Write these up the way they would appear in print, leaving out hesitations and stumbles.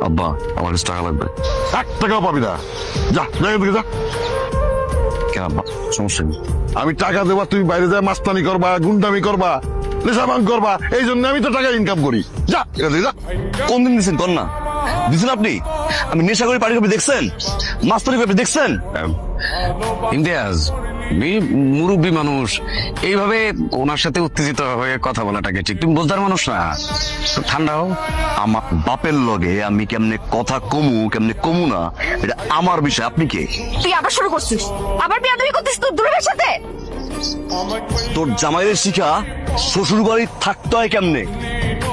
আব্বা আমার কাছে টাকা লাগবে। 1 টাকাও পাবি না, যা দিকে যা। কেন আব্বা, সমস্যা নেই। আমি টাকা দেবা, তুমি বাইরে যায় মাস্তানি করবা, গুন্ডামি করবা, নেশাভাং করবা, এই জন্য আমি তো টাকা ইনকাম করি। যা এখান থেকে যা। কোন দিন দিচ্ছেন কর না, দিচ্ছেন আপনি? আমি নেশা করে পাড়ি কপি দেখছেন, মাস্তানি কপি দেখছেন? ইমতিয়াজ মুরব্বী মানুষ, এইভাবে ওনার সাথে উত্তেজিত হয়ে কথা বলাটাকে ঠিক, তুমি বোঝার মানুষ না, ঠান্ডা হও। আমার বাপের লগে আমি কেমনে কথা কেমনে কমু না, এটা আমার বিষয়। আপনি কে? তুই আবার শুরু করছিস, আবার বিয়াদবি করছিস তোর দুলাভাইয়ের সাথে। তোর জামাইয়ের শিখা শ্বশুর বাড়ি থাকতে হয় কেমনে?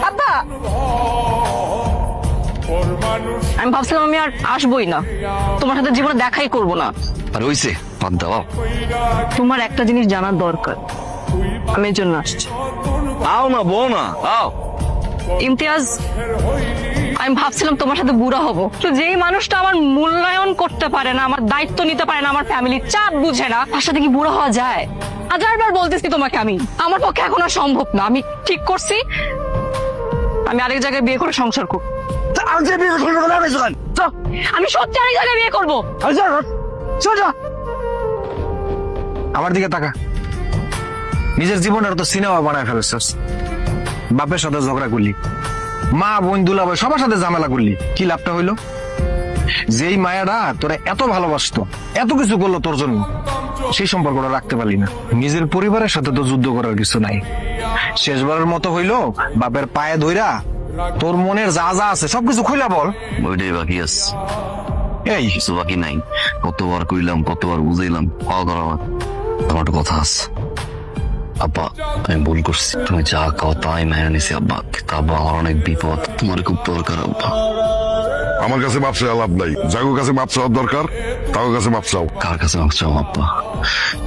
আব্বা, আমি ভাবছিলাম আমি আর আসবোই না, তোমার সাথে জীবনে দেখাই করব না। আর হইছে, বাদ দাও। তোমার একটা জিনিস জানার দরকার, আমি এর জন্য আসছি। আও না বউ না, আও। ইমতিয়াজ, আমি ভাবছিলাম তোমার সাথে বুড়া হব, তো যেই মানুষটা আমার মূল্যায়ন করতে পারে না, আমার দায়িত্ব নিতে পারে না, আমার ফ্যামিলির চাপ বুঝে না, তার সাথে কি বুড়া হওয়া যায়? 1000বার বলতেছি তোমাকে, আমি আমার পক্ষে এখন আর সম্ভব না। আমি ঠিক করছি, আমি আরেক জায়গায় বিয়ে করে সংসার করব। আমি সত্যি আরেক জায়গায় বিয়ে করবো। আমার দিকে তাকা। নিজের জীবনের তো সিনেমা বানায় ফেলেছিস। বাপের সাথে ঝগড়া করলি, মা বোন দুলাভাই সবার সাথে ঝামেলা করলি, কি লাভটা হইলো? যেই মায়ারা তোরা এত ভালোবাসতো, এত কিছু করলো তোর জন্য, সেই সম্পর্কটা রাখতে পারলি না। নিজের পরিবারের সাথে তো যুদ্ধ করার কিছু নাই। শেষবারের মতো হইলো বাপের পায়ে ধইরা তোর মনের যা যা আছে সবকিছু খুইলা বল। ওইটাই বাকি আছে, এই কিছু বাকি নাই। কতবার কইলাম, কতবার বুঝাইলাম, পাওয়া করা আমার একটা কথা আছে। আব্বা আমি ভুল করছি, তুমি যা খাও তাই মেনে নিছি আব্বা, কিন্তু আব্বা আমার অনেক বিপদ, তোমার খুব দরকার আব্বা। আমার কাছে মাপ চাওয়া লাভ নাই, যাগো কাছে মাপ চাওয়ার দরকার তাও কাছে মাপ চাও। কার কাছে মাপ চাও আব্বা?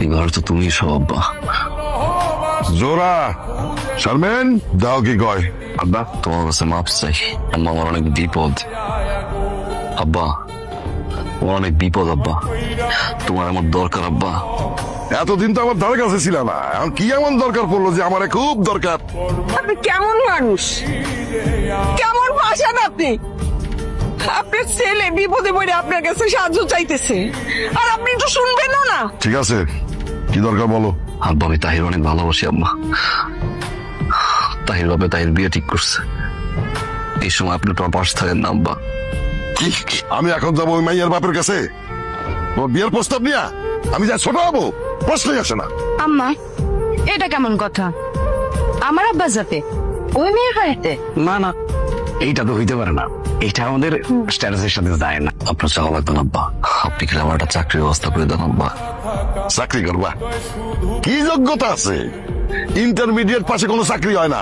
এবার তো তুমি সব আব্বা। জোরা শারমেন দাও কি কয়? আব্বা তোমার কাছে মাপ চাই আম্মা, আমার অনেক বিপদ আব্বা, আমার অনেক বিপদ আব্বা, তোমার আমার দরকার আব্বা। এতদিন তো আমার ধারে কাছে ছিল না, এখন কি এমন দরকার পড়লো যে আমার খুব দরকার? আপনি কেমন মানুষ, কেমন ভাষান আপনি? আপনার ছেলে বিপদে পড়ে আপনার কাছে সাহায্য চাইতেছে, আর আপনি একটু শুনবেনও না। ঠিক আছে, কি দরকার বলো? আব্বা আমি তাহির অনেক ভালোবাসি আম্মা, তাহির বাপে তাহির বিয়ে ঠিক করছে, এই সময় আপনি তোমার পাশে থাকেন না আব্বা। কি আমি এখন যাবো ওই মাইয়ার বাপের কাছে ও বিয়ের প্রস্তাব নিয়া? আমি যা ছোট হবো, প্রশ্নই আসে না। আম্মা, এটা কেমন কথা? আমার আব্বা যাতে ওই মেয়ের বাড়িতে? না না, এইটা তো হইতে পারে না, এটা আমাদের স্ট্যাটাসের সাথে যায় না। আপনার চাওয়া লাগবে না আব্বা, আপনি কি আমার একটা চাকরির ব্যবস্থা করে দেন আব্বা? চাকরি করবা? কি যোগ্যতা আছে? ইন্টারমিডিয়েট পাশে কোনো চাকরি হয় না।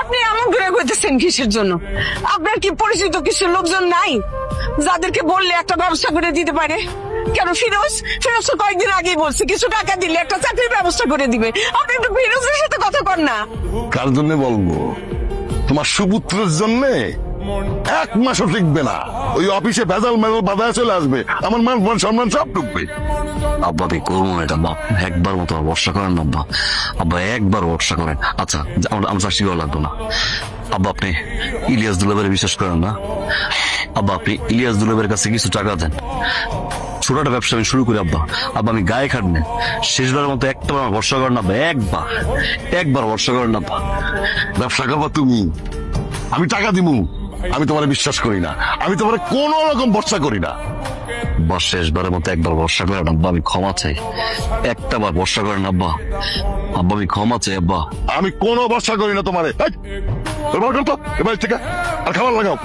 আপনি এমন করে কইতেছেন কিসের জন্য? আপনার কি পরিচিত কিছু লোকজন নাই যাদেরকে বললে একটা ব্যবস্থা করে দিতে পারে? কেন ফিরোজ তো কয়েকদিন আগেই বলছে কিছু টাকা দিলে একটা চাকরির ব্যবস্থা করে দিবে। আপনি একটু ফিরোজের সাথে কথা কর না। কার জন্য বলবো? তোমার সুপুত্রের জন্য 1 মাসও টিকবে না, ওই অফিসে ভেজাল মেজাল বাধায় চলে আসবে, আমার মান সম্মান সব ডুববে। আব্বা আমি করবো না এটা, বাপ একবার মতো ভরসা করেন না আব্বা, আব্বা একবার ভরসা করেন। আচ্ছা আমার চাকরি করা লাগতো না আব্বা, আপনি ইলিয়াস দুলাবের বিশ্বাস করেন না আব্বা, আপনি ইলিয়াস দুলাবের কাছে কিছু টাকা দেন, ছোট একটা ব্যবসা আমি শুরু করি আব্বা। আব্বা আমি গায়ে খাটনে শেষবারের মতো একটা ভরসা করেন না আব্বা, একবার ভরসা করেন না আব্বা। ব্যবসা করবা তুমি, আমি টাকা দিমু? আমি তোমার বিশ্বাস করি না, আমি তোমার কোন রকম ভরসা করি না। বা শেষবারের মতো একবার ভরসা করেন আব্বা, আমি ক্ষমা চাই, একটা বার ভরসা করেন আব্বা, আব্বা আমি ক্ষমা চাই আব্বা। আমি কোনো ভরসা করি না তোমারে। এই, এবার করতো এবার থেকে আর খাবার লাগাও।